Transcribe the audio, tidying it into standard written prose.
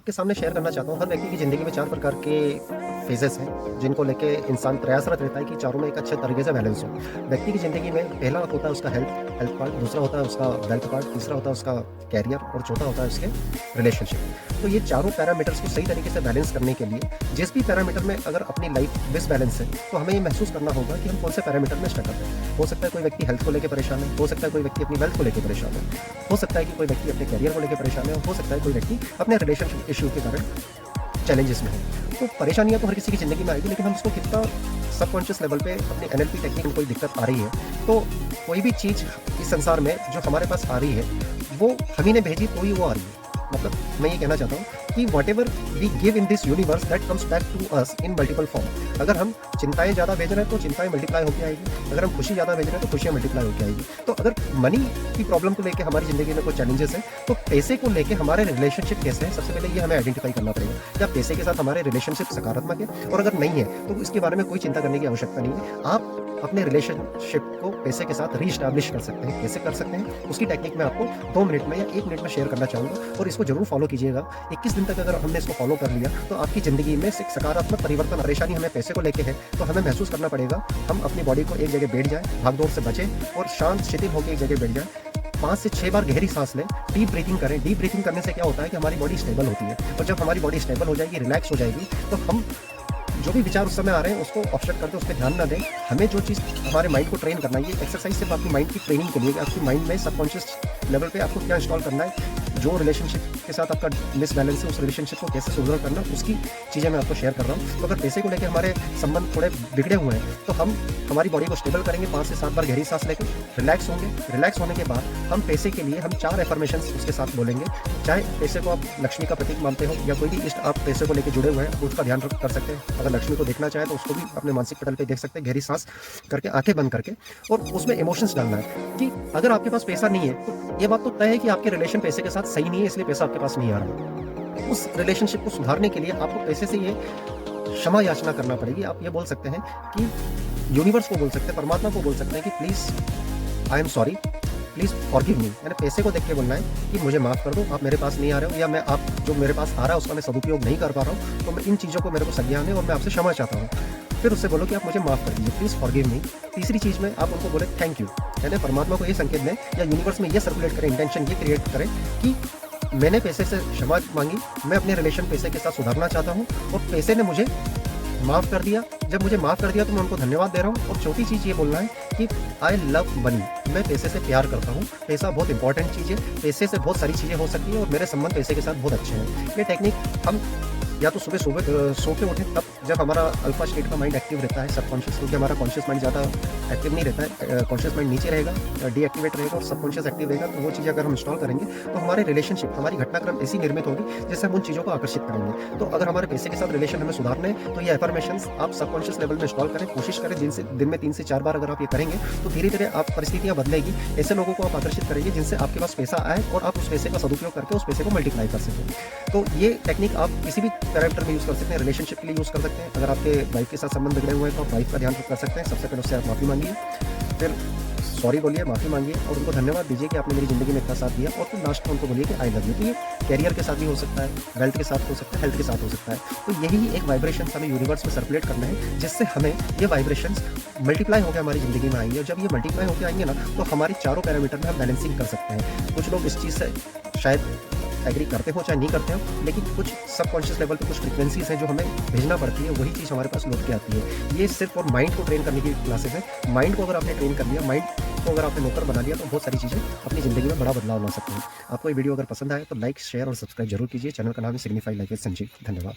आपके सामने शेयर करना चाहता हूँ। हर व्यक्ति की ज़िंदगी में 4 प्रकार के फ़ेजेज़ हैं, जिनको लेके इंसान प्रयासरत रहता है कि चारों में एक अच्छे तरीके से बैलेंस हो। व्यक्ति की ज़िंदगी में पहला होता है उसका हेल्थ पार्ट, दूसरा होता है उसका वेल्थ पार्ट, तीसरा होता है उसका करियर और चौथा होता है उसके रिलेशनशिप। तो ये चारों पैरामीटर्स को सही तरीके से बैलेंस करने के लिए जिस भी पैरामीटर में अगर अपनी लाइफ डिसबैलेंस है, तो हमें ये महसूस करना होगा कि हम कौन से पैरामीटर में स्ट्रगल हैं। हो सकता है कोई व्यक्ति हेल्थ को लेके परेशान है, हो सकता है कोई व्यक्ति अपनी वेल्थ को लेके परेशान है, हो सकता है कि कोई व्यक्ति अपने करियर को लेके परेशान है, हो सकता है कोई व्यक्ति अपने रिलेशनशिप इश्यू के कारण चैलेंजेस में है। तो परेशानियाँ तो हर किसी की ज़िंदगी में आएगी, लेकिन हम उसको कितना सबकॉन्शियस लेवल पे अपनी एनएलपी टेक्निक में कोई दिक्कत आ रही है, तो कोई भी चीज़ इस संसार में जो हमारे पास आ रही है, वो हम ही ने भेजी तो ही वो आ रही है। मतलब मैं ये कहना चाहता हूँ कि whatever we give in this universe that comes back to us in multiple form. अगर हम चिंताएं ज़्यादा भेज रहे हैं तो चिंताएं मल्टीप्लाई होकर आएगी, अगर हम खुशी ज़्यादा भेज रहे हैं तो खुशियाँ मल्टीप्लाई होकर आएगी। तो अगर मनी की प्रॉब्लम को लेकर हमारी ज़िंदगी में कोई चैलेंजेस है, तो पैसे को लेकर हमारे रिलेशनशिप कैसे है, सबसे पहले ये हमें आइडेंटिफाई करना पड़ेगा। क्या पैसे के साथ हमारे रिलेशनशिप सकारात्मक है, और अगर नहीं है तो इसके बारे में कोई चिंता करने की आवश्यकता नहीं है। आप अपने रिलेशनशिप को पैसे के साथ रीस्टैब्लिश कर सकते हैं। कैसे कर सकते हैं, उसकी टेक्निक मैं आपको 2 मिनट में या 1 मिनट में शेयर करना चाहूँगा, और इसको जरूर फॉलो कीजिएगा। 21 दिन तक अगर हमने इसको फॉलो कर लिया तो आपकी ज़िंदगी में एक सकारात्मक परिवर्तन। परेशानी हमें पैसे को लेके है तो हमें महसूस करना पड़ेगा हम अपनी बॉडी को एक जगह बैठ जाए, भागदौड़ से बचें और शांत शिथिल होकर एक जगह बैठ जाए। 5 से 6 बार गहरी सांस लें, डीप ब्रीथिंग करें। डीप ब्रीथिंग करने से क्या होता है कि हमारी बॉडी स्टेबल होती है, और जब हमारी बॉडी स्टेबल हो जाएगी, रिलैक्स हो जाएगी, तो हम जो भी विचार उस समय आ रहे हैं उसको ऑब्जर्व करते उस पर ध्यान ना दें। हमें जो चीज़ हमारे माइंड को ट्रेन करना है, ये एक्सरसाइज सिर्फ आपकी माइंड की ट्रेनिंग के लिए, आपकी माइंड में सबकॉन्शियस लेवल पे आपको क्या इंस्टॉल करना है, जो रिलेशनशिप के साथ आपका मिसबैलेंस है उस रिलेशनशिप को कैसे सुधार करना, उसकी चीज़ें मैं आपको शेयर कर रहा हूँ। तो अगर पैसे को लेकर हमारे संबंध थोड़े बिगड़े हुए हैं तो हम हमारी बॉडी को स्टेबल करेंगे, 5 से 7 बार गहरी सांस लेकर रिलैक्स होंगे। रिलैक्स होने के बाद हम पैसे के लिए हम 4 एफर्मेशंस उसके साथ बोलेंगे। चाहे पैसे को आप लक्ष्मी का प्रतीक मानते हो या कोई भी इष्ट आप पैसे को लेकर जुड़े हुए हैं, उसका ध्यान कर सकते हैं। अगर लक्ष्मी को देखना चाहे तो उसको भी अपने मानसिक पटल पे देख सकते हैं, गहरी सांस करके, आंखें बंद करके, और उसमें इमोशंस डालना है कि अगर आपके पास पैसा नहीं है तो ये बात तो तय है कि आपके रिलेशन पैसे के साथ सही नहीं है, इसलिए पैसा आपके पास नहीं आ रहा। उस रिलेशनशिप को सुधारने के लिए आपको पैसे से ये क्षमा याचना करना पड़ेगी। आप ये बोल सकते हैं कि यूनिवर्स को बोल सकते हैं, परमात्मा को बोल सकते हैं कि please I am sorry, please forgive me. मैंने पैसे को देख के बोलना है कि मुझे माफ़ कर दो, आप मेरे पास नहीं आ रहे हो, या मैं आप जो मेरे पास आ रहा है उसका मैं सदुपयोग नहीं कर पा रहा हूँ, तो मैं इन चीज़ों को मेरे को संज्ञान है और मैं आपसे क्षमा चाहता हूँ। फिर उससे बोलो कि आप मुझे माफ़ कर दीजिए, प्लीज़ फॉरगिव मी। तीसरी चीज़ में आप उनको बोले थैंक यू, यानी परमात्मा को ये संकेत दें या यूनिवर्स में ये सर्कुलेट करें, इंटेंशन ये क्रिएट करें कि मैंने पैसे से क्षमा मांगी, मैं अपने रिलेशन पैसे के साथ सुधारना चाहता हूँ और पैसे ने मुझे माफ़ कर दिया। जब मुझे माफ़ कर दिया तो मैं उनको धन्यवाद दे रहा हूँ। और चौथी चीज़ ये बोलना है कि आई लव मनी, मैं पैसे से प्यार करता हूँ। पैसा बहुत इंपॉर्टेंट चीज़ है, पैसे से बहुत सारी चीज़ें हो सकती हैं और मेरे संबंध पैसे के साथ बहुत अच्छे हैं। ये टेक्निक हम या तो सुबह सो के उठें तब जब हमारा अल्फा स्टेट का माइंड एक्टिव रहता है, सबकॉन्शियस, क्योंकि हमारा कॉन्शियस माइंड ज़्यादा एक्टिव नहीं रहता है, कॉन्शियस माइंड नीचे रहेगा, डीएक्टिवेट रहेगा और सबकॉन्शियस एक्टिव रहेगा। तो वो चीज़ें अगर हम इंस्टॉल करेंगे तो हमारे रिलेशनशिप, हमारी घटनाक्रम ऐसी निर्मित होगी जिससे हम उन चीज़ों को आकर्षित करेंगे। तो अगर हमारे पैसे के साथ रिलेशन हमें सुधारने हैं तो ये एफर्मेशंस आप सबकॉन्शियस लेवल में इंस्टॉल करें, कोशिश करें दिन में 3 से 4 बार अगर आप ये करेंगे तो धीरे धीरे आप परिस्थितियाँ बदलेगी। ऐसे लोगों को आप आकर्षित करेंगे जिनसे आपके पास पैसा आए और आप उस पैसे का सदुपयोग करके उस पैसे को मल्टीप्लाई कर सकें। तो ये टेक्निक आप किसी भी पैरामीटर में यूज़ कर सकते हैं, रिलेशनशिप के लिए यूज़ कर सकते हैं। अगर आपके वाइफ के साथ संबंध बिगड़े हुए हैं तो आप वाइफ का ध्यान कर सकते हैं। सबसे पहले उससे आप माफ़ी मांगिए, फिर सॉरी बोलिए, माफ़ी मांगिए और उनको धन्यवाद दीजिए कि आपने मेरी ज़िंदगी में इतना साथ दिया, और फिर लास्ट में उनको बोलिए कि आई लव यू। तो ये कैरियर के साथ भी हो सकता है, वेल्थ के साथ हो सकता है, हेल्थ के साथ हो सकता है। तो यही एक वाइब्रेशन हमें यूनिवर्स में सर्कुलेट करना है, जिससे हमें ये वाइब्रेशंस मल्टीप्लाई होकर हमारी ज़िंदगी में आएंगे। और जब ये मल्टीप्लाई होकर आएंगे ना तो हमारे चारों पैरामीटर में हम बैलेंसिंग कर सकते हैं। कुछ लोग इस चीज़ से शायद एग्री करते हो चाहे नहीं करते हो, लेकिन कुछ सबकॉन्शियस लेवल पे कुछ फ्रीक्वेंसीज हैं जो हमें भेजना पड़ती है, वही चीज़ हमारे पास लौट के आती है। ये सिर्फ और माइंड को ट्रेन करने की क्लासेस है। माइंड को अगर आपने ट्रेन कर लिया, माइंड को अगर आपने नौकर बना लिया तो बहुत सारी चीज़ें अपनी ज़िंदगी में बड़ा बदलाव ला सकते हैं। आपको ये वीडियो अगर पसंद आए तो लाइक, शेयर और सब्सक्राइब जरूर कीजिए। चैनल का नाम है सिग्निफाई लाइफ विद संजीव। धन्यवाद।